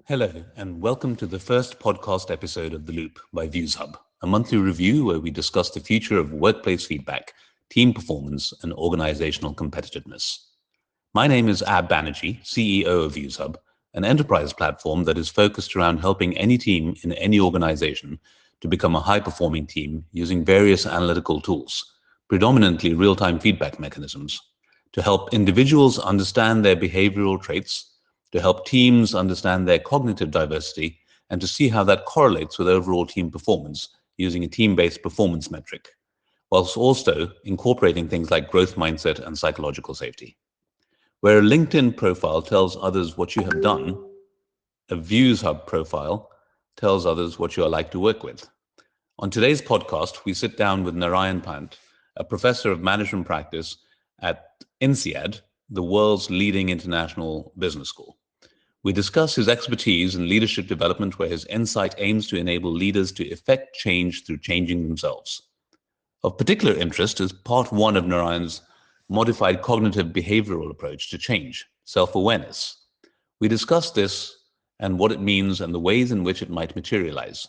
Hello, and welcome to the first podcast episode of The Loop by ViewsHub, a monthly review where we discuss the future of workplace feedback, team performance, and organizational competitiveness. My name is Banerjee, CEO of ViewsHub, an enterprise platform that is focused around helping any team in any organization to become a high-performing team using various analytical tools, predominantly real-time feedback mechanisms, to help individuals understand their behavioral traits, to help teams understand their cognitive diversity, and to see how that correlates with overall team performance using a team-based performance metric, whilst also incorporating things like growth mindset and psychological safety. Where a LinkedIn profile tells others what you have done, a ViewsHub profile tells others what you are like to work with. On today's podcast, we sit down with Narayan Pant, a professor of management practice at INSEAD, the world's leading international business school. We discuss his expertise in leadership development, where his insight aims to enable leaders to effect change through changing themselves. Of particular interest is part one of Narayan's modified cognitive behavioral approach to change, self-awareness. We discuss this and what it means and the ways in which it might materialize.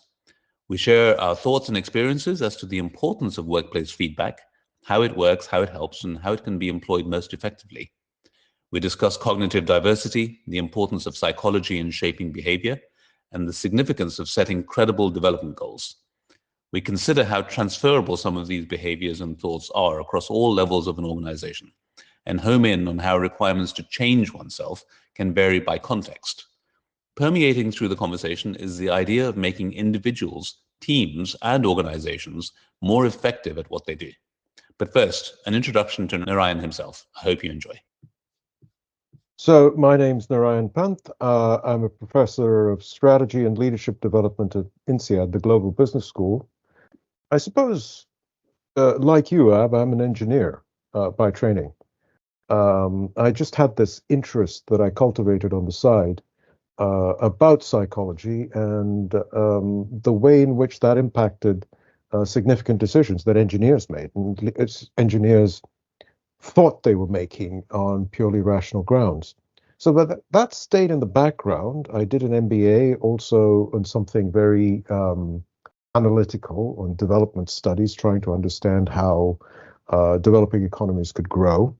We share our thoughts and experiences as to the importance of workplace feedback, how it works, how it helps, and how it can be employed most effectively. We discuss cognitive diversity, the importance of psychology in shaping behavior, and the significance of setting credible development goals. We consider how transferable some of these behaviors and thoughts are across all levels of an organization, and home in on how requirements to change oneself can vary by context. Permeating through the conversation is the idea of making individuals, teams, and organizations more effective at what they do. But first, an introduction to Narayan himself. I hope you enjoy. So my name's Narayan Pant. I'm a professor of strategy and leadership development at INSEAD, the Global Business School. I suppose, like you, I'm an engineer by training. I just had this interest that I cultivated on the side about psychology and the way in which that impacted significant decisions that engineers made. And engineers thought they were making on purely rational grounds. So that stayed in the background. I did an MBA also on something very analytical on development studies, trying to understand how developing economies could grow,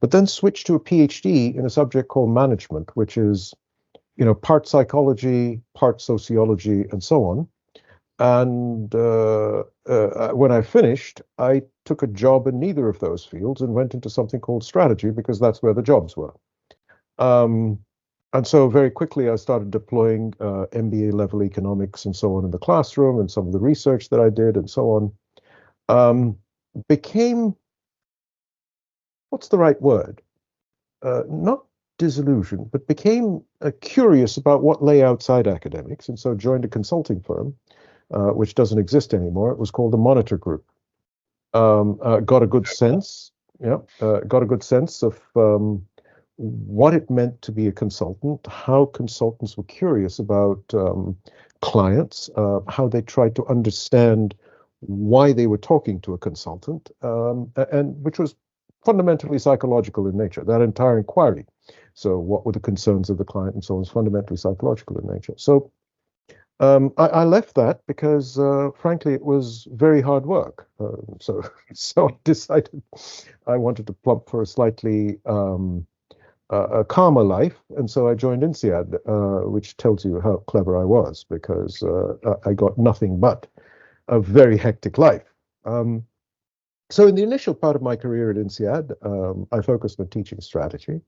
but then switched to a PhD in a subject called management, which is, part psychology, part sociology, and so on. And when I finished, I took a job in neither of those fields and went into something called strategy because that's where the jobs were. And so very quickly I started deploying MBA level economics and so on in the classroom, and some of the research that I did and so on became, what's the right word? Not disillusioned, but became curious about what lay outside academics, and so joined a consulting firm. Which doesn't exist anymore. It was called the Monitor Group. Got a good sense, got a good sense of what it meant to be a consultant, how consultants were curious about clients, how they tried to understand why they were talking to a consultant, and which was fundamentally psychological in nature, that entire inquiry. So what were the concerns of the client and so on was fundamentally psychological in nature. So I left that because, frankly, it was very hard work. So I decided I wanted to plump for a slightly a calmer life, and so I joined INSEAD, which tells you how clever I was, because I got nothing but a very hectic life. So in the initial part of my career at INSEAD, I focused on teaching strategy.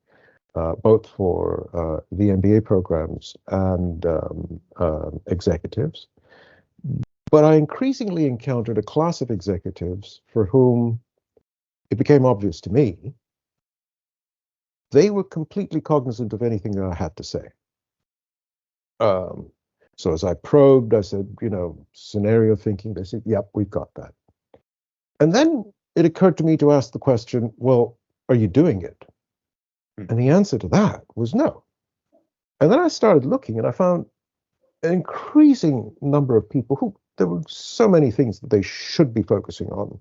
Both for the MBA programs and executives. But I increasingly encountered a class of executives for whom it became obvious to me they were completely cognizant of anything that I had to say. So as I probed, I said, scenario thinking, they said, yep, we've got that. And then it occurred to me to ask the question, well, are you doing it? And the answer to that was no. And then I started looking, and I found an increasing number of people who, there were so many things that they should be focusing on.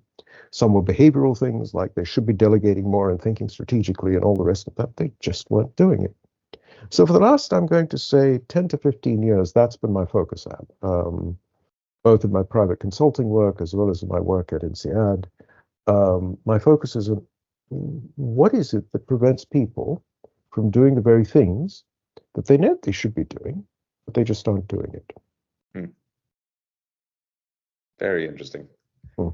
Some were behavioral things, like they should be delegating more and thinking strategically and all the rest of that. They just weren't doing it. So for the last, I'm going to say 10 to 15 years, that's been my focus at, both in my private consulting work as well as in my work at INSEAD. My focus is on what is it that prevents people from doing the very things that they know they should be doing, but they just aren't doing it. Hmm. Very interesting. Hmm.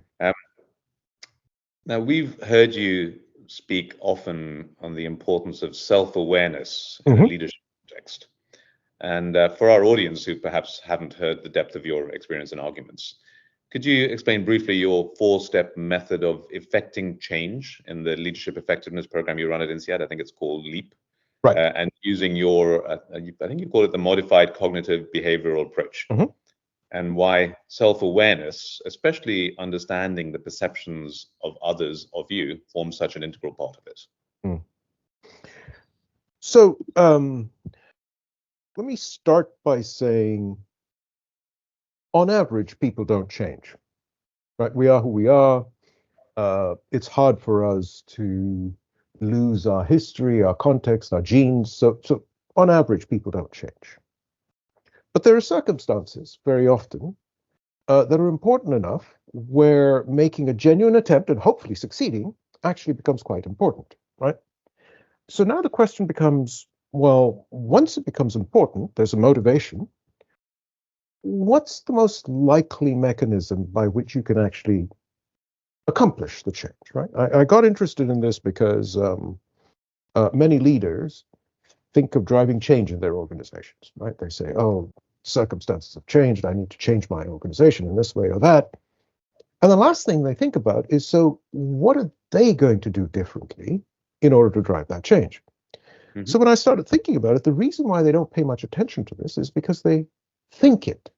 Now, we've heard you speak often on the importance of self-awareness in a Mhm. leadership context. And for our audience who perhaps haven't heard the depth of your experience and arguments, could you explain briefly your four-step method of effecting change in the leadership effectiveness program you run at INSEAD? I think it's called LEAP. Right. And using your, I think you call it the modified cognitive behavioral approach. Mhm. And why self-awareness, especially understanding the perceptions of others of you, forms such an integral part of it. Mm. So let me start by saying, on average, people don't change, right? We are who we are. It's hard for us to lose our history, our context, our genes. So on average, people don't change. But there are circumstances very often that are important enough where making a genuine attempt and hopefully succeeding actually becomes quite important, right? So now the question becomes, well, once it becomes important, there's a motivation. What's the most likely mechanism by which you can actually accomplish the change, right? I got interested in this because many leaders think of driving change in their organizations, right? They say, oh, circumstances have changed. I need to change my organization in this way or that. And the last thing they think about is, so what are they going to do differently in order to drive that change? Mm-hmm. So when I started thinking about it, the reason why they don't pay much attention to this is because they think it.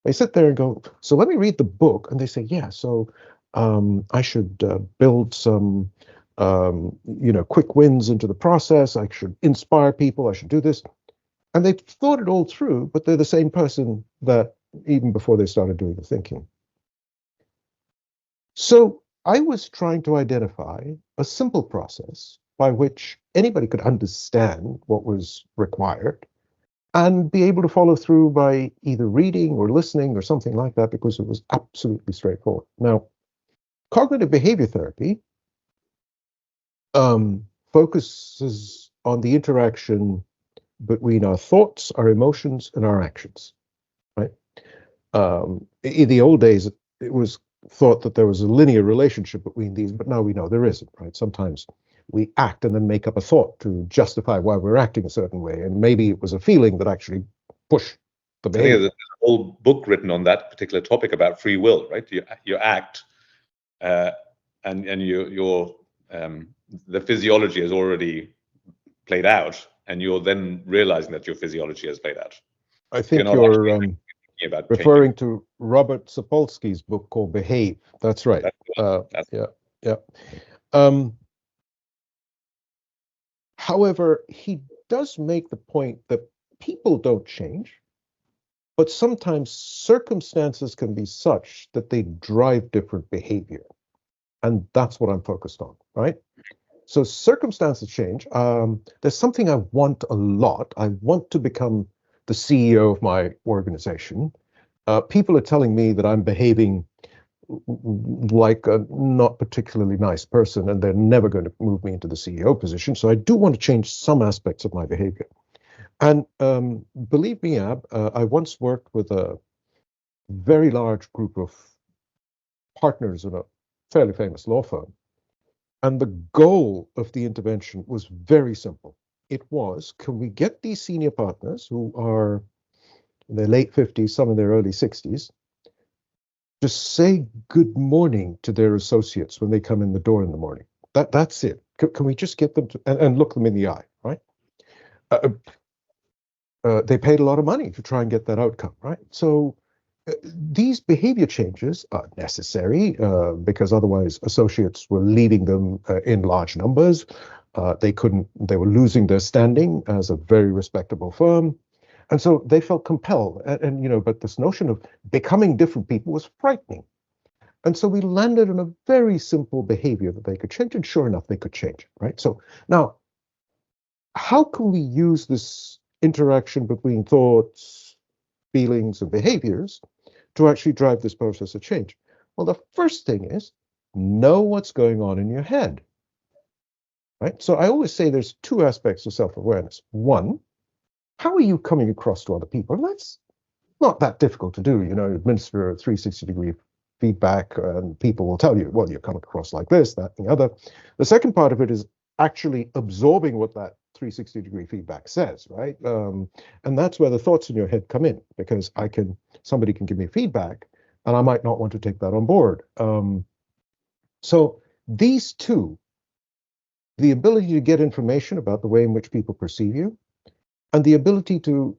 They sit there and go, so let me read the book. And they say, yeah, so I should build some, quick wins into the process. I should inspire people. I should do this. And they've thought it all through, but they're the same person that even before they started doing the thinking. So I was trying to identify a simple process by which anybody could understand what was required and be able to follow through by either reading or listening or something like that, because it was absolutely straightforward. Now, cognitive behavior therapy focuses on the interaction between our thoughts, our emotions, and our actions, right? In the old days, it was thought that there was a linear relationship between these, but now we know there isn't, right? Sometimes we act and then make up a thought to justify why we're acting a certain way, and maybe it was a feeling that actually pushed the I think behavior. there's a whole book written on that particular topic about free will, right? You act, and your the physiology has already played out, and you're then realizing that your physiology has played out. I You're think not you're actually thinking about changing. referring to Robert Sapolsky's book called Behave. That's right. That's Yeah, yeah. Um, However, he does make the point that people don't change, but sometimes circumstances can be such that they drive different behavior. And that's what I'm focused on, right? So circumstances change. There's something I want a lot. I want to become the CEO of my organization. People are telling me that I'm behaving like a not particularly nice person, and they're never going to move me into the CEO position. So I do want to change some aspects of my behavior. And believe me, Ab, I once worked with a very large group of partners in a fairly famous law firm. And the goal of the intervention was very simple. It was, can we get these senior partners who are in their late 50s, some in their early 60s, to say good morning to their associates when they come in the door in the morning? That's it. Can we just get them to, and look them in the eye, right? They paid a lot of money to try and get that outcome, right? So these behavior changes are necessary because otherwise associates were leaving them in large numbers. They were losing their standing as a very respectable firm. And so they felt compelled. But this notion of becoming different people was frightening. And so we landed on a very simple behavior that they could change. And sure enough, they could change it, right? So now, how can we use this interaction between thoughts, feelings, and behaviors to actually drive this process of change? Well, the first thing is know what's going on in your head. Right? So I always say there's two aspects of self-awareness. One, how are you coming across to other people? And that's not that difficult to do. Administer a 360-degree feedback, and people will tell you, well, you're coming across like this, that, and the other. The second part of it is actually absorbing what that 360-degree feedback says, right? And that's where the thoughts in your head come in, because somebody can give me feedback, and I might not want to take that on board. So these two, the ability to get information about the way in which people perceive you, and the ability to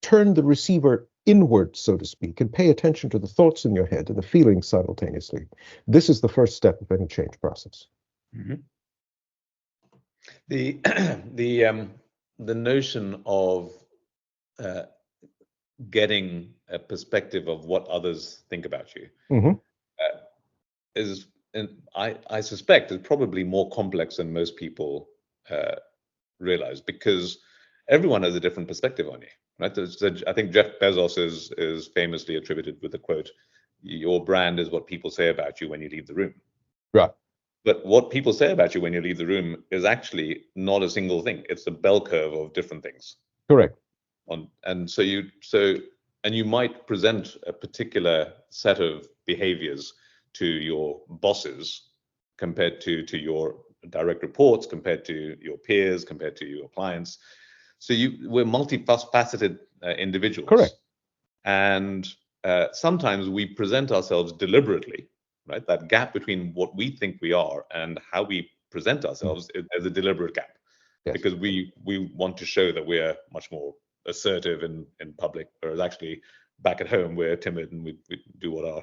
turn the receiver inward, so to speak, and pay attention to the thoughts in your head and the feelings simultaneously. This is the first step of any change process. Mm-hmm. The notion of getting a perspective of what others think about you is, and I suspect, is probably more complex than most people realize, because everyone has a different perspective on you, right? I think Jeff Bezos is famously attributed with the quote, "Your brand is what people say about you when you leave the room." Right. But what people say about you when you leave the room is actually not a single thing. It's a bell curve of different things. Correct. And you might present a particular set of behaviors to your bosses compared to your direct reports, compared to your peers, compared to your clients. So we're multifaceted individuals. Correct. And sometimes we present ourselves deliberately, right? That gap between what we think we are and how we present ourselves is a deliberate gap. Yes. Because we want to show that we're much more assertive in public, whereas actually back at home we're timid and we do what our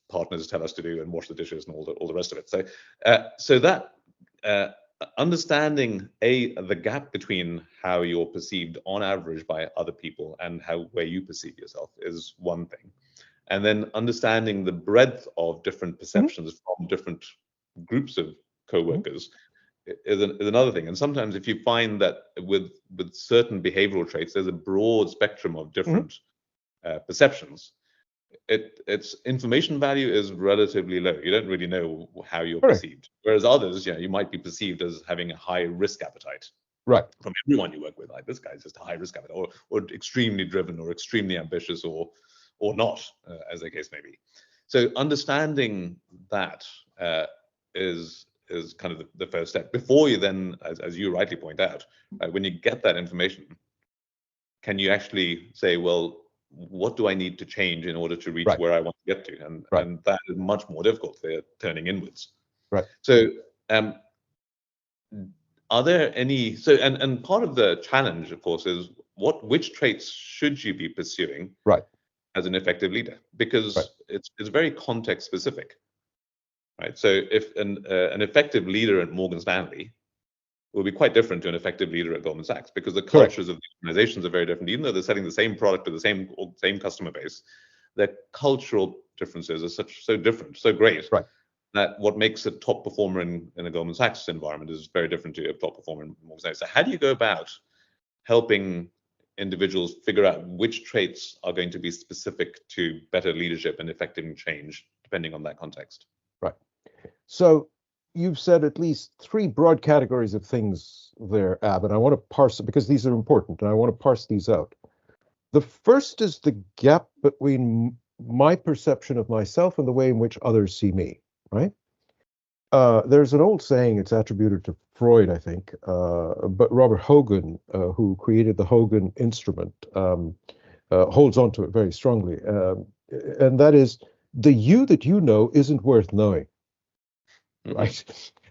partners tell us to do and wash the dishes and all the rest of it. So that understanding the gap between how you're perceived on average by other people and where you perceive yourself is one thing. And then understanding the breadth of different perceptions from different groups of co-workers is another thing. And sometimes if you find that with certain behavioral traits, there's a broad spectrum of different perceptions, its information value is relatively low. You don't really know how you're perceived. Whereas others, you might be perceived as having a high risk appetite. Right. From everyone you work with, like, this guy's just a high risk appetite, or extremely driven, or extremely ambitious, or not, as the case may be. So understanding that is kind of the first step. Before you then, as you rightly point out, when you get that information, can you actually say, well, what do I need to change in order to reach where I want to get to? And that is much more difficult. They're turning inwards. Right. So are there any, and part of the challenge, of course, is which traits should you be pursuing as an effective leader? Because it's very context specific, right? So if an effective leader at Morgan Stanley will be quite different to an effective leader at Goldman Sachs, because the cultures of the organizations are very different. Even though they're selling the same product to the same customer base, their cultural differences are so different, so great, that what makes a top performer in a Goldman Sachs environment is very different to a top performer in Morgan Stanley. So how do you go about helping individuals figure out which traits are going to be specific to better leadership and effective change, depending on that context? Right. So you've said at least three broad categories of things there, Ab, and I want to parse it because these are important, and I want to parse these out. The first is the gap between my perception of myself and the way in which others see me, right? There's an old saying, it's attributed to Freud, I think, but Robert Hogan, who created the Hogan instrument, holds on to it very strongly. And that is, the you that you know isn't worth knowing. Right.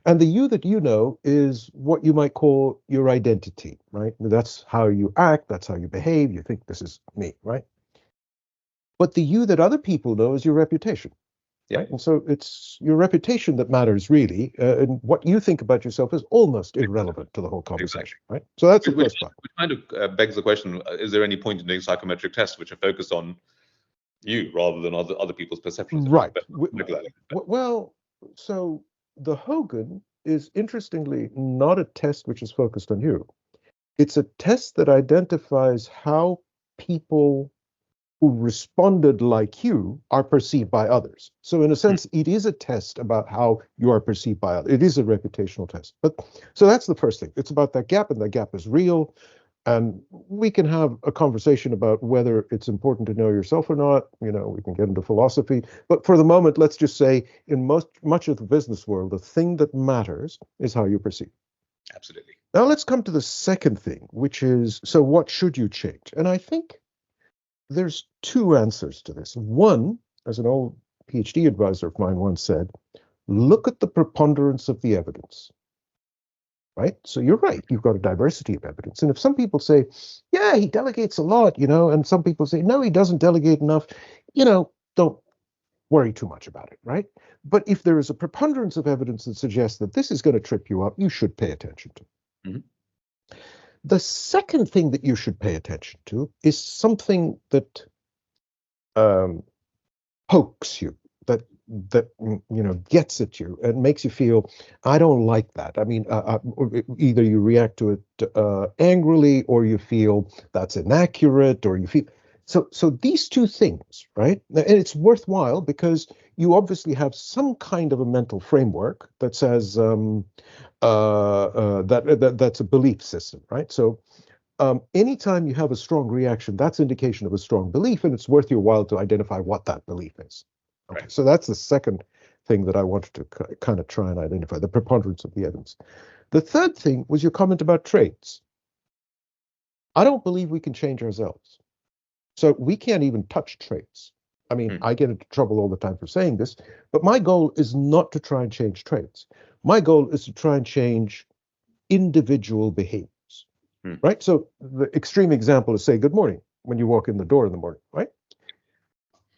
And the you that you know is what you might call your identity, right? That's how you act, that's how you behave, you think this is me, right? But the you that other people know is your reputation. Right? And so it's your reputation that matters, really. And what you think about yourself is almost irrelevant to the whole conversation, right? So that's the first part. Which kind of begs the question, is there any point in doing psychometric tests which are focused on you rather than other people's perceptions? Right. Well, so the Hogan is interestingly not a test which is focused on you. It's a test that identifies how people who responded like you are perceived by others. So in a sense, it is a test about how you are perceived by others. It is a reputational test. But so that's the first thing. It's about that gap, and that gap is real. And we can have a conversation about whether it's important to know yourself or not. We can get into philosophy. But for the moment, let's just say in much of the business world, the thing that matters is how you perceive. Absolutely. Now let's come to the second thing, which is, so what should you change? And I think there's two answers to this. One, as an old PhD advisor of mine once said, look at the preponderance of the evidence. Right? So you're right. You've got a diversity of evidence. And if some people say, yeah, he delegates a lot, and some people say, no, he doesn't delegate enough, don't worry too much about it, right? But if there is a preponderance of evidence that suggests that this is going to trip you up, you should pay attention to. Mm-hmm. The second thing that you should pay attention to is something that pokes you, that gets at you and makes you feel, I don't like that. I mean, either you react to it angrily, or you feel that's inaccurate, or you feel so these two things, right? And it's worthwhile because you obviously have some kind of a mental framework that says that's a belief system, right? So anytime you have a strong reaction, that's indication of a strong belief, and it's worth your while to identify what that belief is. Okay, so that's the second thing that I wanted to kind of try and identify, the preponderance of the evidence. The third thing was your comment about traits. I don't believe we can change ourselves. So we can't even touch traits. I mean, I get into trouble all the time for saying this, but my goal is not to try and change traits. My goal is to try and change individual behaviors, right? So the extreme example is say good morning when you walk in the door in the morning, right?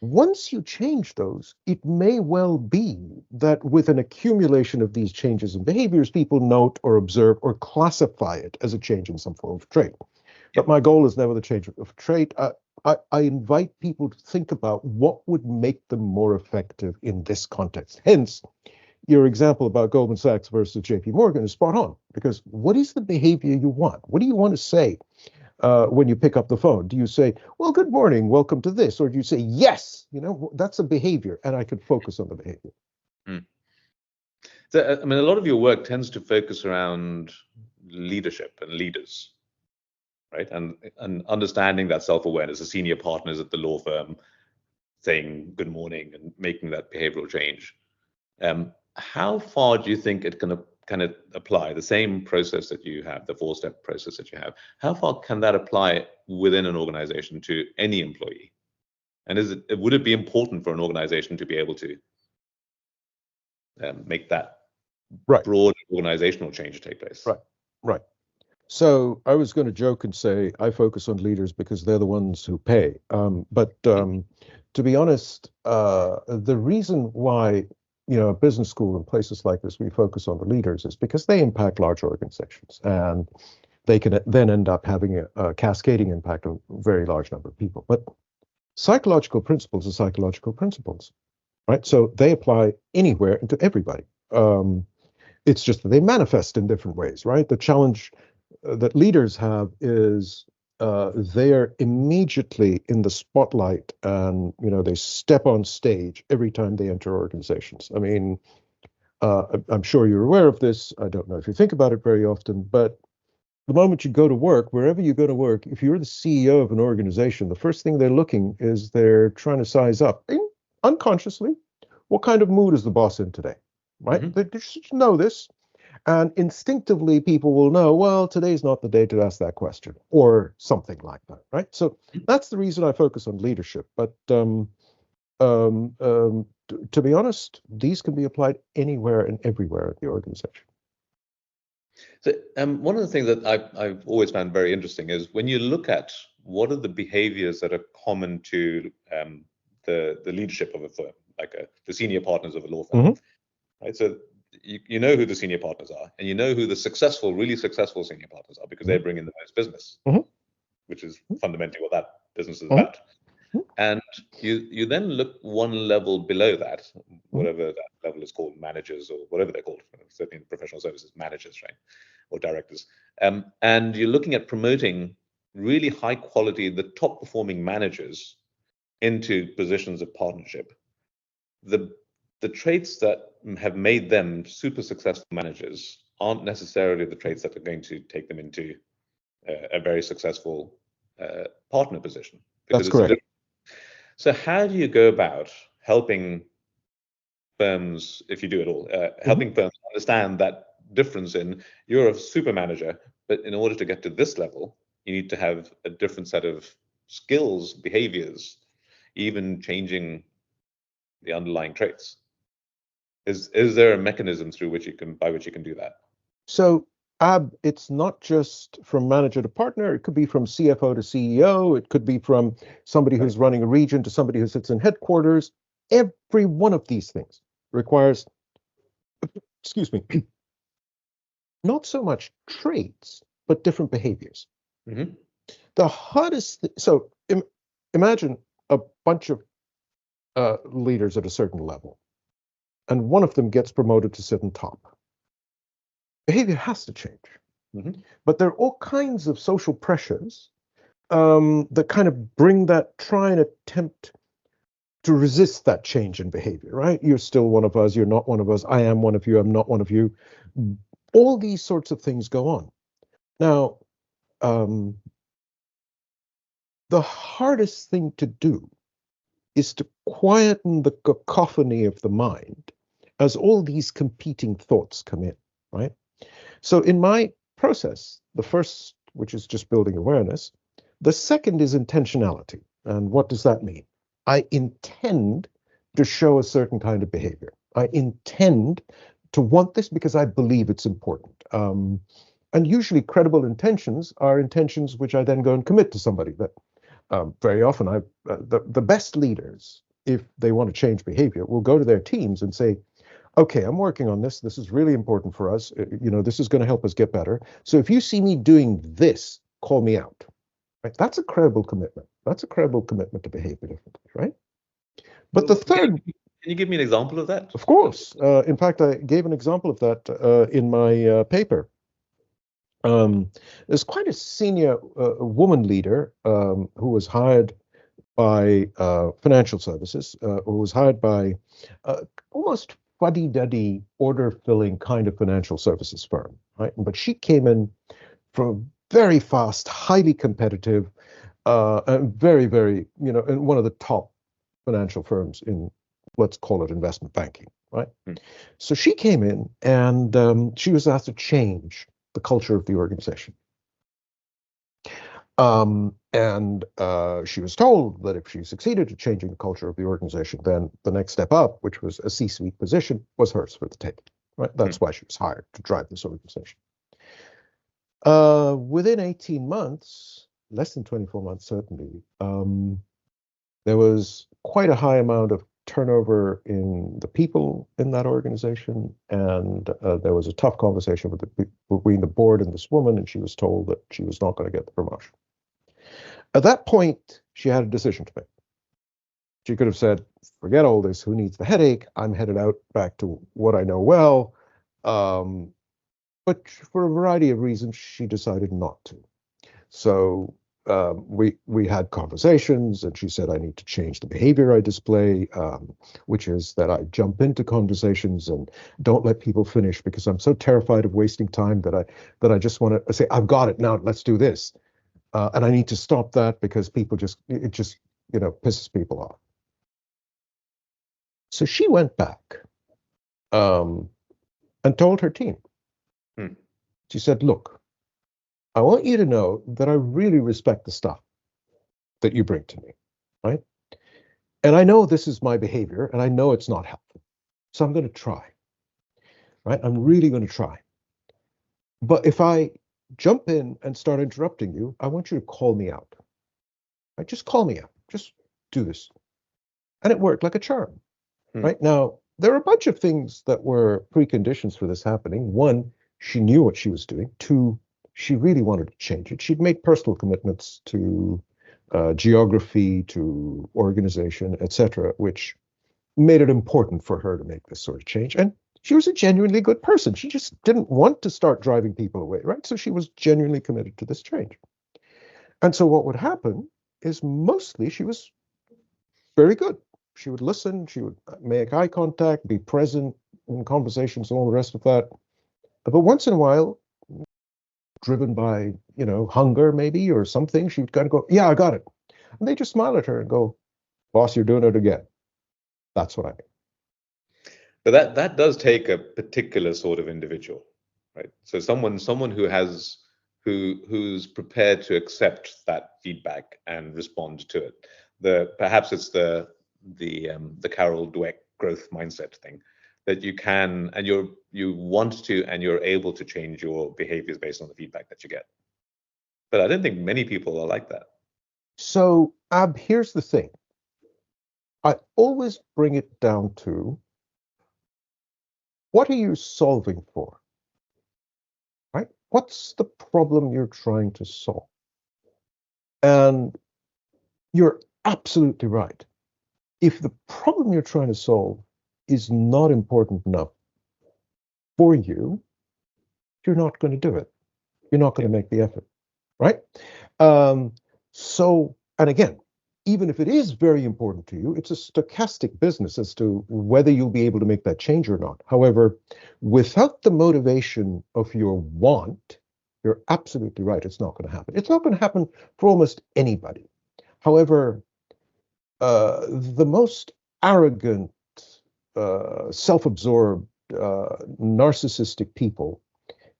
Once you change those, it may well be that with an accumulation of these changes in behaviors, people note or observe or classify it as a change in some form of trait. But my goal is never the change of trait. I invite people to think about what would make them more effective in this context. Hence, your example about Goldman Sachs versus JP Morgan is spot on, because what is the behavior you want? What do you want to say when you pick up the phone? Do you say, well, good morning, welcome to this? Or do you say, yes, that's a behavior, and I could focus on the behavior. So, I mean, a lot of your work tends to focus around leadership and leaders, right? And understanding that self-awareness, the senior partners at the law firm saying good morning and making that behavioral change. How far do you think it can kind of apply the same process that you have, the 4-step process that you have? How far can that apply within an organization to any employee? And would it be important for an organization to be able to make that broad organizational change take place? Right. So I was going to joke and say I focus on leaders because they're the ones who pay. But to be honest, the reason why a business school and places like this we focus on the leaders is because they impact large organizations, and they can then end up having a cascading impact on a very large number of people. But psychological principles are psychological principles, right? So they apply anywhere and to everybody. It's just that they manifest in different ways, right? The challenge that leaders have is they're immediately in the spotlight, and they step on stage every time they enter organizations. I mean, I'm sure you're aware of this. I don't know if you think about it very often, but the moment you go to work, wherever you go to work, if you're the CEO of an organization, the first thing they're trying to size up unconsciously, what kind of mood is the boss in today, right? They should know this. And instinctively, people will know, well, today's not the day to ask that question, or something like that, right? So that's the reason I focus on leadership. But to be honest, these can be applied anywhere and everywhere in the organization. So one of the things that I've always found very interesting is when you look at what are the behaviors that are common to the leadership of a firm, like the senior partners of a law firm, right? So you know who the senior partners are, and you know who the really successful senior partners are, because they bring in the most business, which is fundamentally what that business is about. And you then look one level below that, Mhm. whatever that level is called, managers or whatever they're called, certainly in professional services, managers, right, or directors. And you're looking at promoting really high quality, the top performing managers into positions of partnership. The traits that have made them super successful managers aren't necessarily the traits that are going to take them into a very successful partner position, because That's it's a correct. different. So how do you go about helping firms, if you do at all, Mhm. helping firms understand that difference in, you're a super manager, but in order to get to this level, you need to have a different set of skills, behaviors, even changing the underlying traits. Is there a mechanism through which you can, by which you can do that? So it's not just from manager to partner. It could be from CFO to CEO. It could be from somebody Right. who's running a region to somebody who sits in headquarters. Every one of these things requires, excuse me, not so much traits, but different behaviors. Mm-hmm. The hardest, so imagine a bunch of leaders at a certain level, and one of them gets promoted to sit on top. Behavior has to change. Mm-hmm. But there are all kinds of social pressures that kind of bring that, try and attempt to resist that change in behavior, right? You're still one of us, you're not one of us, I am one of you, I'm not one of you. All these sorts of things go on. Now, um, the hardest thing to do is to quieten the cacophony of the mind as all these competing thoughts come in, right? So in my process, the first, which is just building awareness, the second is intentionality. And what does that mean? I intend to show a certain kind of behavior. I intend to want this because I believe it's important. And usually credible intentions are intentions which I then go and commit to somebody. That very often the best leaders, if they want to change behavior, will go to their teams and say, okay, I'm working on this. This is really important for us. This is going to help us get better. So if you see me doing this, call me out. Right? That's a credible commitment. That's a credible commitment to behavior differently, right? But the Well, third, can you give me an example of that? of course, in fact, I gave an example of that in my paper. There's quite a senior woman leader who was hired by financial services, who was hired by almost fuddy-duddy, order-filling kind of financial services firm, right? But she came in from very fast, highly competitive, and very, very, in one of the top financial firms in, let's call it investment banking, right? Hmm. So she came in and she was asked to change the culture of the organization. And she was told that if she succeeded at changing the culture of the organization, then the next step up, which was a C-suite position, was hers for the taking. Right? Hmm. That's why she was hired to drive this organization. Within 18 months, less than 24 months, certainly, there was quite a high amount of turnover in the people in that organization, and there was a tough conversation between the board and this woman, and she was told that she was not going to get the promotion. At that point, she had a decision to make. She could have said, forget all this, who needs the headache? I'm headed out back to what I know well. Um, but for a variety of reasons, she decided not to. So we had conversations, and she said, I need to change the behavior I display, which is that I jump into conversations and don't let people finish because I'm so terrified of wasting time that I just want to say, I've got it now, let's do this. And I need to stop that because it just, pisses people off. So she went back um, and told her team. Hmm. She said, look, I want you to know that I really respect the stuff that you bring to me, right? And I know this is my behavior and I know it's not helpful. So I'm going to try, right? I'm really going to try. But if I jump in and start interrupting you, I want you to call me out. Right? Just call me out. Just do this. And it worked like a charm. Hmm. Right now, there are a bunch of things that were preconditions for this happening. One, she knew what she was doing. Two, she really wanted to change it. She'd made personal commitments to geography to organization, etc., which made it important for her to make this sort of change. And she was a genuinely good person. She just didn't want to start driving people away, right? So she was genuinely committed to this change. And so what would happen is mostly she was very good. She would listen, she would make eye contact, be present in conversations, and all the rest of that. But once in a while, driven by, hunger maybe or something, she would kind of go, yeah, I got it. And they just smile at her and go, boss, you're doing it again. That's what I mean. But that does take a particular sort of individual, right? So someone who's prepared to accept that feedback and respond to it. Perhaps it's the Carol Dweck growth mindset thing, that you can and you want to and you're able to change your behaviors based on the feedback that you get. But I don't think many people are like that. So, Ab, here's the thing. I always bring it down to, what are you solving for? Right? What's the problem you're trying to solve? And you're absolutely right. If the problem you're trying to solve is not important enough for you, you're not going to do it. You're not going to make the effort, right? And again, even if it is very important to you, it's a stochastic business as to whether you'll be able to make that change or not. However, without the motivation of your want, you're absolutely right, it's not going to happen. It's not going to happen for almost anybody. However, the most arrogant, self-absorbed, narcissistic people,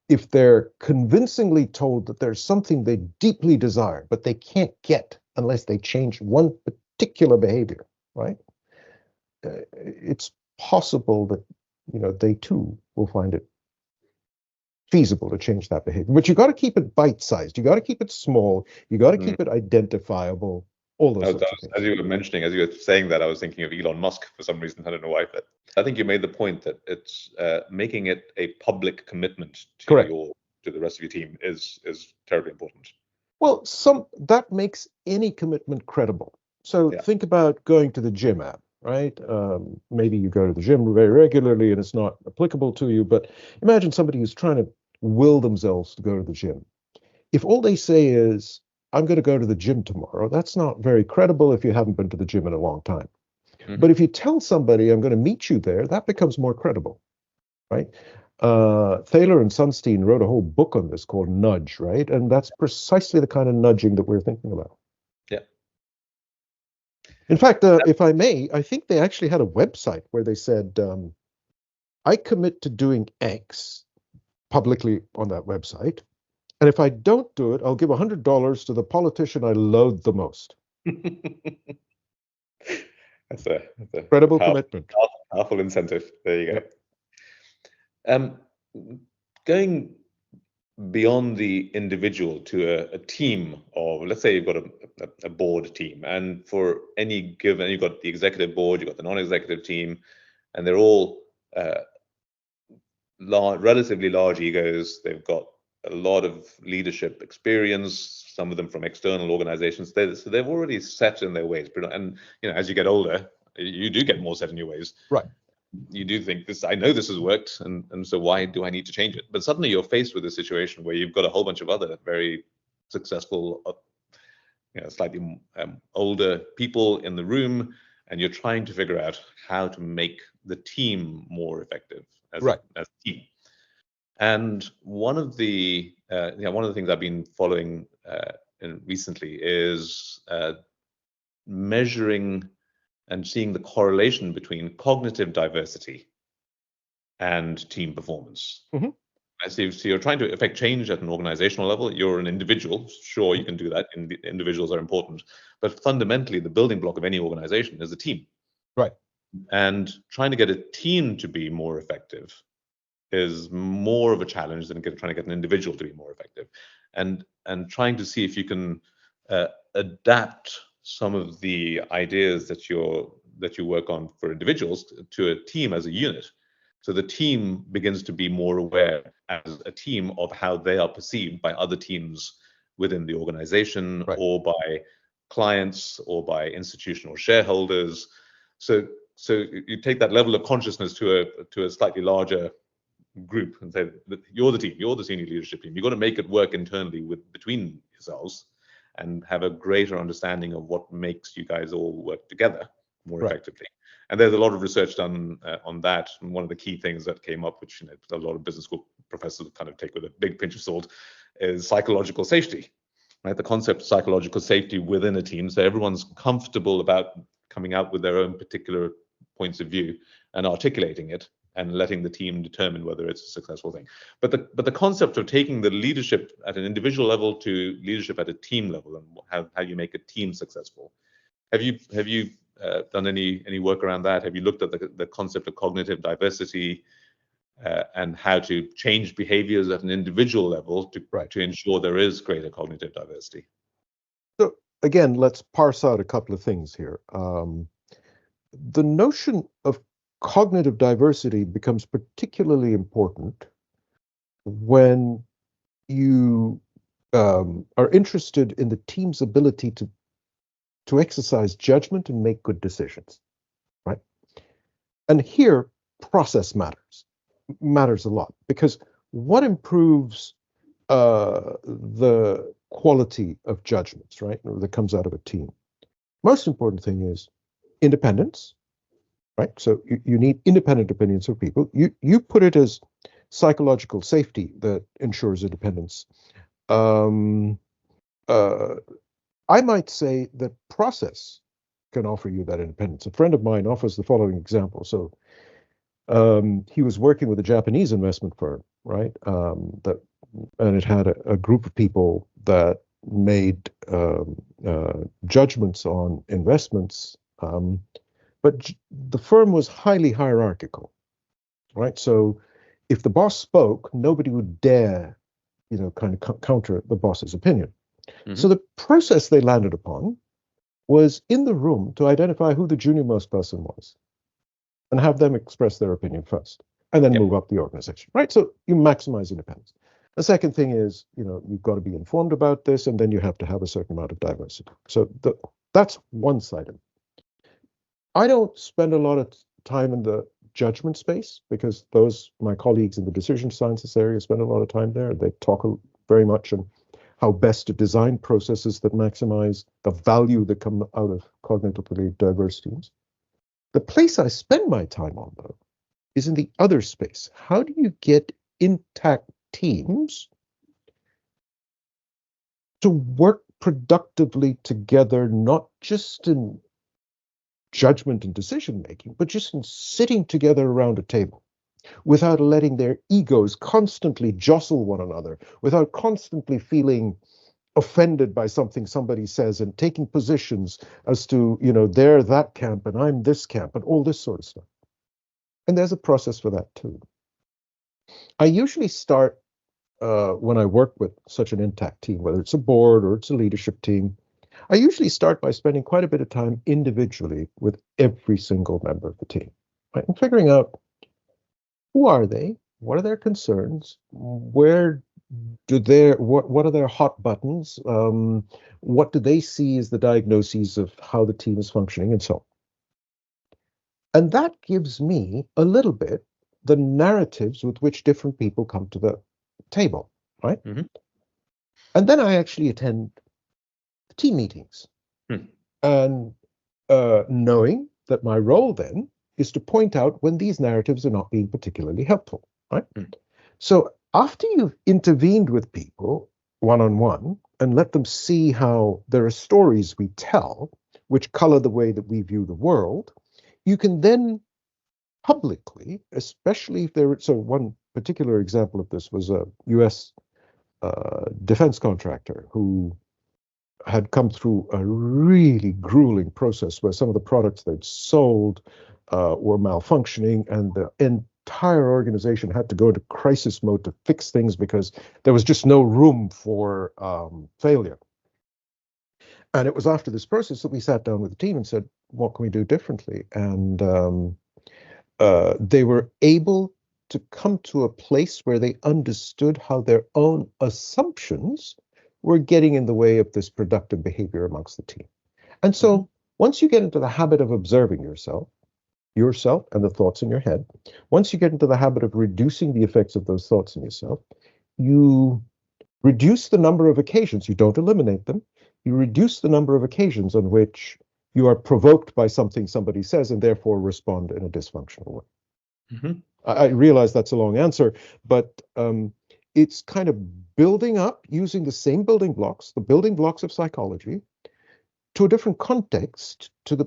if they're convincingly told that there's something they deeply desire, but they can't get unless they change one particular behavior, right? It's possible that, they too will find it feasible to change that behavior. But you got to keep it bite-sized. You got to keep it small. You got to keep it identifiable. All those sorts of things. As you were mentioning, as you were saying that, I was thinking of Elon Musk for some reason. I don't know why, but I think you made the point that it's making it a public commitment to the rest of your team is terribly important. Well, that makes any commitment credible. So think about going to the gym app, right? Maybe you go to the gym very regularly and it's not applicable to you, but imagine somebody who's trying to will themselves to go to the gym. If all they say is, I'm going to go to the gym tomorrow, that's not very credible if you haven't been to the gym in a long time. But if you tell somebody, I'm going to meet you there, that becomes more credible, right? Thaler and Sunstein wrote a whole book on this called Nudge, right? And that's precisely the kind of nudging that we're thinking about. Yeah. In fact, if I may, I think they actually had a website where they said, I commit to doing X publicly on that website. And if I don't do it, I'll give $100 to the politician I loathe the most. That's a credible commitment. Powerful incentive. There you go. Going beyond the individual to a team of, let's say you've got a board team, and for any given, you've got the executive board, you've got the non-executive team, and they're all relatively large egos. They've got a lot of leadership experience, some of them from external organizations. So they've already set in their ways. And as you get older, you do get more set in your ways. Right. You do think I know this has worked, and so why do I need to change it? But suddenly you're faced with a situation where you've got a whole bunch of other very successful, slightly older people in the room, and you're trying to figure out how to make the team more effective as a team. And one of the things I've been following recently is measuring and seeing the correlation between cognitive diversity and team performance. So you're trying to affect change at an organizational level. You're an individual. Sure, you can do that. Individuals are important. But fundamentally, the building block of any organization is a team. Right. And trying to get a team to be more effective is more of a challenge than trying to get an individual to be more effective, and trying to see if you can adapt some of the ideas that you work on for individuals to a team as a unit, so the team begins to be more aware as a team of how they are perceived by other teams within the organization, or by clients or by institutional shareholders. So you take that level of consciousness to a slightly larger group and say, you're the team, you're the senior leadership team. You've got to make it work internally between yourselves and have a greater understanding of what makes you guys all work together more effectively. And there's a lot of research done on that. And one of the key things that came up, which a lot of business school professors kind of take with a big pinch of salt, is psychological safety. Right, the concept of psychological safety within a team, so everyone's comfortable about coming out with their own particular points of view and articulating it and letting the team determine whether it's a successful thing. But the concept of taking the leadership at an individual level to leadership at a team level and how you make a team successful. Have you done any work around that? Have you looked at the concept of cognitive diversity? And how to change behaviors at an individual level to ensure there is greater cognitive diversity. So again, let's parse out a couple of things here. The notion of cognitive diversity becomes particularly important when you are interested in the team's ability to exercise judgment and make good decisions, right? And here, process matters a lot, because what improves the quality of judgments, right, that comes out of a team? Most important thing is independence, right? So you need independent opinions of people. You put it as psychological safety that ensures independence. I might say that process can offer you that independence. A friend of mine offers the following example. So he was working with a Japanese investment firm, right? And it had a group of people that made judgments on investments, but the firm was highly hierarchical, right? So if the boss spoke, nobody would dare, kind of counter the boss's opinion. Mm-hmm. So the process they landed upon was in the room to identify who the junior most person was and have them express their opinion first, and then move up the organization, right? So you maximize independence. The second thing is, you've got to be informed about this, and then you have to have a certain amount of diversity. So that's one side of it. I don't spend a lot of time in the judgment space because my colleagues in the decision sciences area spend a lot of time there. They talk very much on how best to design processes that maximize the value that come out of cognitively diverse teams. The place I spend my time on, though, is in the other space. How do you get intact teams to work productively together, not just in judgment and decision making, but just in sitting together around a table without letting their egos constantly jostle one another, without constantly feeling offended by something somebody says and taking positions as to, they're that camp and I'm this camp and all this sort of stuff. And there's a process for that too. I usually start when I work with such an intact team, whether it's a board or it's a leadership team, I usually start by spending quite a bit of time individually with every single member of the team, right? And figuring out who are they, what are their concerns, what are their hot buttons, what do they see as the diagnoses of how the team is functioning, and so on. And that gives me a little bit the narratives with which different people come to the table, right? Mm-hmm. And then I actually attend the team meetings. And knowing that my role then is to point out when these narratives are not being particularly helpful, right? So after you've intervened with people one-on-one and let them see how there are stories we tell which color the way that we view the world, you can then publicly, especially if so one particular example of this was a U.S. Defense contractor who had come through a really grueling process where some of the products they'd sold were malfunctioning, and the entire organization had to go into crisis mode to fix things because there was just no room for failure. And it was after this process that we sat down with the team and said, what can we do differently? And they were able to come to a place where they understood how their own assumptions were getting in the way of this productive behavior amongst the team. And so once you get into the habit of observing yourself and the thoughts in your head, once you get into the habit of reducing the effects of those thoughts in yourself, you reduce the number of occasions, you don't eliminate them, you reduce the number of occasions on which you are provoked by something somebody says and therefore respond in a dysfunctional way. Mm-hmm. I realize that's a long answer, but it's kind of building up using the same building blocks, the building blocks of psychology, to a different context, to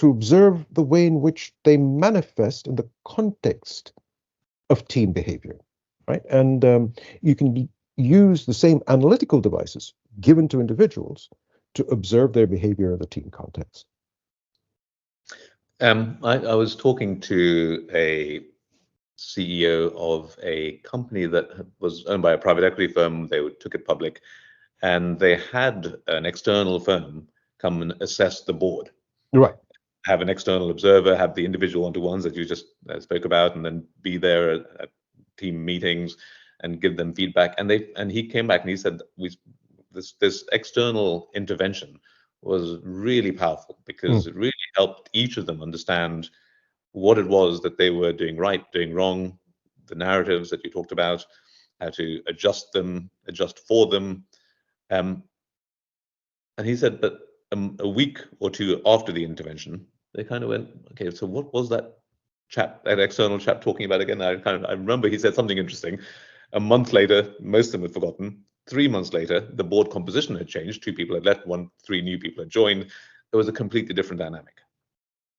observe the way in which they manifest in the context of team behavior, right? And you can use the same analytical devices given to individuals to observe their behavior in the team context. I was talking to a CEO of a company that was owned by a private equity firm. They took it public, and they had an external firm come and assess the board. Right. Have an external observer, have the individual one-to-ones that you just spoke about, and then be there at team meetings and give them feedback. And he came back and he said this external intervention was really powerful because it really helped each of them understand what it was that they were doing right, doing wrong, the narratives that you talked about, how to adjust them, adjust for them. And he said that a week or two after the intervention, they kind of went, okay, so what was that external chap talking about again? I remember he said something interesting. A month later, most of them had forgotten. 3 months later, the board composition had changed. 2 people had left, 3 new people had joined. There was a completely different dynamic.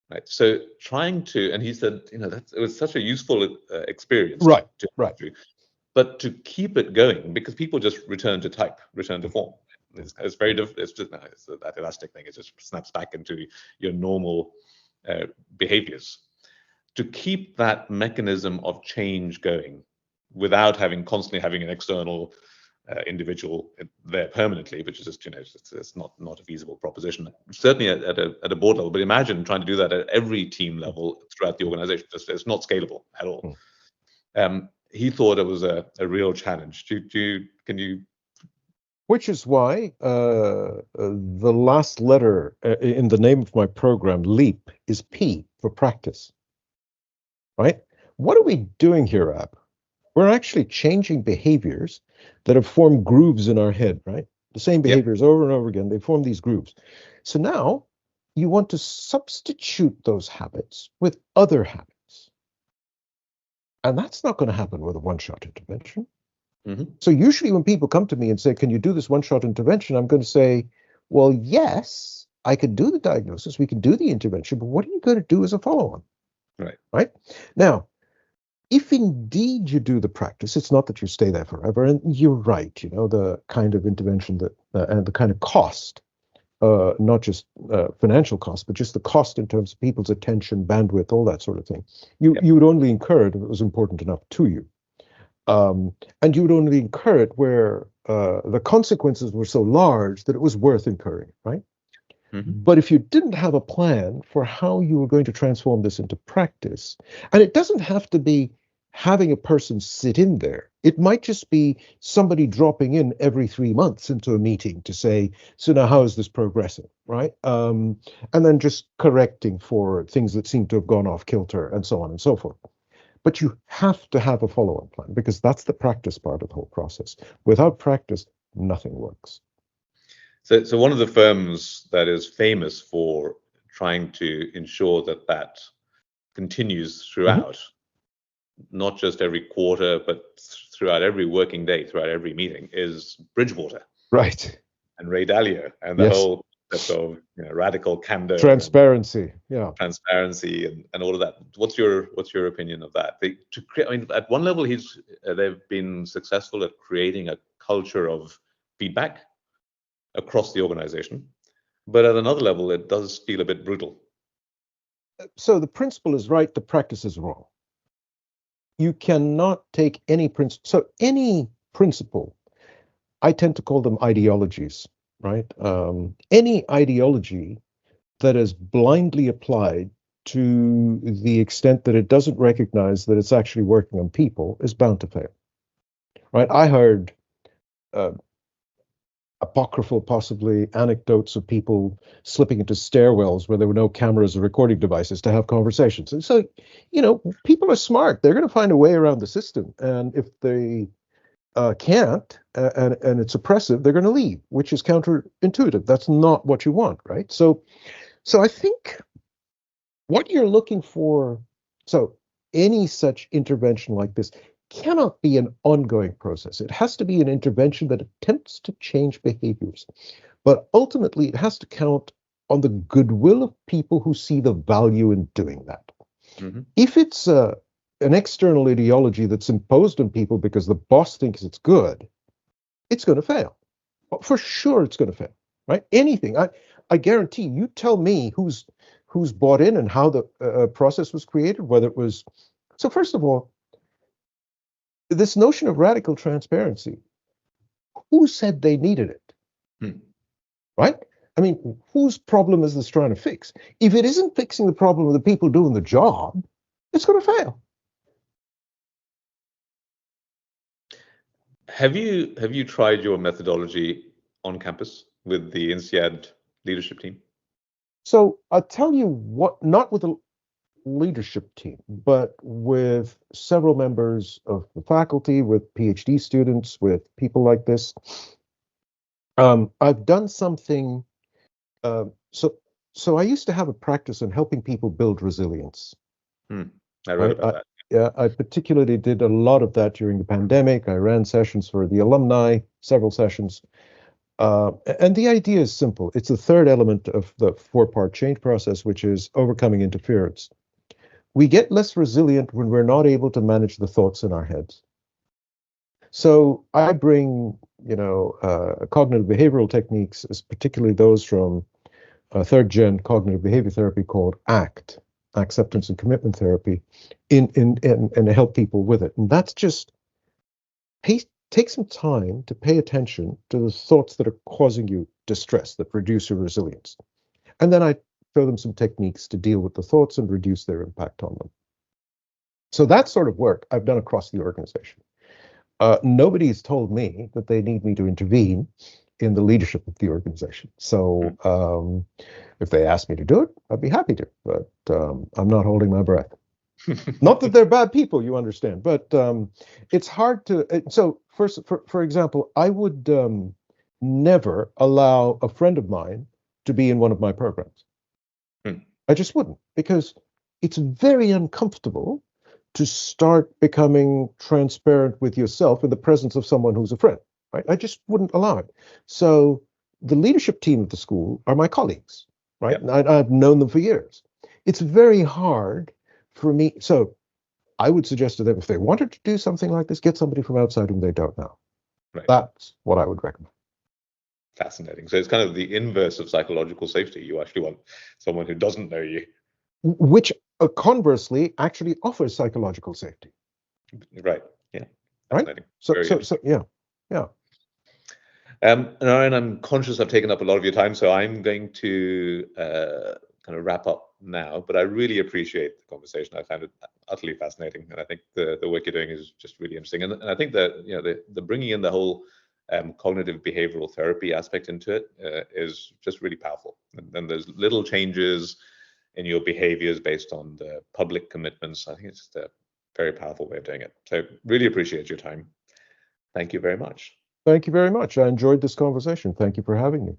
Right. So trying to, and he said, it was such a useful experience. Right. But to keep it going, because people just return to type, return to form. It's very different. It's just it's that elastic thing. It just snaps back into your normal behaviors. To keep that mechanism of change going without constantly having an external individual there permanently, which is just it's not a feasible proposition. Certainly at a board level, but imagine trying to do that at every team level throughout the organization. It's not scalable at all. He thought it was a real challenge. Can you? Which is why the last letter in the name of my program, LEAP, is P for practice. Right? What are we doing here, Ab? We're actually changing behaviors that have formed grooves in our head, right? The same behaviors over and over again, they form these grooves. So now you want to substitute those habits with other habits. And that's not going to happen with a one-shot intervention. So usually when people come to me and say, can you do this one-shot intervention? I'm going to say, well, yes, I could do the diagnosis, we can do the intervention, but what are you going to do as a follow-on? Right? Now, if indeed you do the practice, it's not that you stay there forever. And you're right, the kind of intervention that and the kind of cost, not just financial cost, but just the cost in terms of people's attention, bandwidth, all that sort of thing. You would only incur it if it was important enough to you. And you would only incur it where the consequences were so large that it was worth incurring, right? But if you didn't have a plan for how you were going to transform this into practice, and it doesn't have to be having a person sit in there. It might just be somebody dropping in every 3 months into a meeting to say, so now how is this progressing, right? And then just correcting for things that seem to have gone off kilter and so on and so forth. But you have to have a follow-on plan because that's the practice part of the whole process. Without practice, nothing works. So one of the firms that is famous for trying to ensure that continues throughout, not just every quarter, but throughout every working day, throughout every meeting, is Bridgewater. Right. And Ray Dalio and the whole concept of radical candor, transparency, transparency, and all of that. What's your opinion of that? At one level, they've been successful at creating a culture of feedback across the organization, but at another level, it does feel a bit brutal. So the principle is right, the practice is wrong. You cannot take any principle. So any principle, I tend to call them ideologies, right? Any ideology that is blindly applied to the extent that it doesn't recognize that it's actually working on people is bound to fail, right? I heard apocryphal, possibly, anecdotes of people slipping into stairwells where there were no cameras or recording devices to have conversations. And so, people are smart. They're going to find a way around the system. And if they can't, and it's oppressive, they're going to leave, which is counterintuitive. That's not what you want, right? So I think what you're looking for, so any such intervention like this cannot be an ongoing process. It has to be an intervention that attempts to change behaviors. But ultimately, it has to count on the goodwill of people who see the value in doing that. Mm-hmm. If it's an external ideology that's imposed on people because the boss thinks it's good, it's going to fail. For sure, it's going to fail, right? Anything. I guarantee you tell me who's bought in and how the process was created, whether it was. So first of all, this notion of radical transparency, who said they needed it? Right? I mean, whose problem is this trying to fix? If it isn't fixing the problem of the people doing the job, it's going to fail. Have you tried your methodology on campus with the INSEAD leadership team? So I'll tell you what, not with the leadership team, but with several members of the faculty, with PhD students, with people like this. I've done something. So I used to have a practice on helping people build resilience. I read about that. Yeah, I particularly did a lot of that during the pandemic. I ran sessions for the alumni, several sessions. And the idea is simple. It's the third element of the four-part change process, which is overcoming interference. We get less resilient when we're not able to manage the thoughts in our heads. So I bring, cognitive behavioral techniques, particularly those from third-gen cognitive behavior therapy called ACT, acceptance and commitment therapy, and help people with it. And that's just take some time to pay attention to the thoughts that are causing you distress, that reduce your resilience. And then I show them some techniques to deal with the thoughts and reduce their impact on them. So that sort of work I've done across the organization. Nobody's told me that they need me to intervene in the leadership of the organization. So if they ask me to do it, I'd be happy to, but I'm not holding my breath. Not that they're bad people, you understand, but it's hard to. So first, for example, I would never allow a friend of mine to be in one of my programs. I just wouldn't, because it's very uncomfortable to start becoming transparent with yourself in the presence of someone who's a friend, right? I just wouldn't allow it. So the leadership team of the school are my colleagues, right? Yeah. And I've known them for years. It's very hard for me. So I would suggest to them, if they wanted to do something like this, get somebody from outside whom they don't know. Right. That's what I would recommend. Fascinating. So it's kind of the inverse of psychological safety. You actually want someone who doesn't know you. Which conversely actually offers psychological safety. Right. Yeah. Right. So yeah. Narayan, I'm conscious I've taken up a lot of your time, so I'm going to kind of wrap up now. But I really appreciate the conversation. I found it utterly fascinating, and I think the work you're doing is just really interesting. And I think that the bringing in the whole cognitive behavioral therapy aspect into it is just really powerful. And then there's little changes in your behaviors based on the public commitments. I think it's just a very powerful way of doing it. So really appreciate your time. Thank you very much. Thank you very much. I enjoyed this conversation. Thank you for having me.